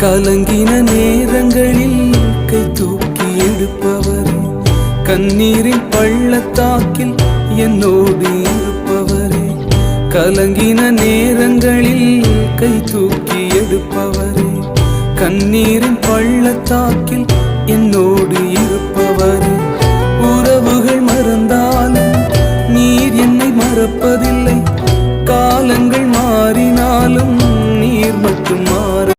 கலங்கின நேரங்களில் கை தூக்கி எடுப்பவரே, கண்ணீரின் பள்ளத்தாக்கில் என்னோடு இருப்பவரே. கலங்கின நேரங்களில் கை தூக்கி எடுப்பவரே, கண்ணீரின் பள்ளத்தாக்கில் என்னோடு இருப்பவரே. உறவுகள் மறந்தாலும் நீர் என்னை மறப்பதில்லை, காலங்கள் மாறினாலும் நீர் மட்டும் மாற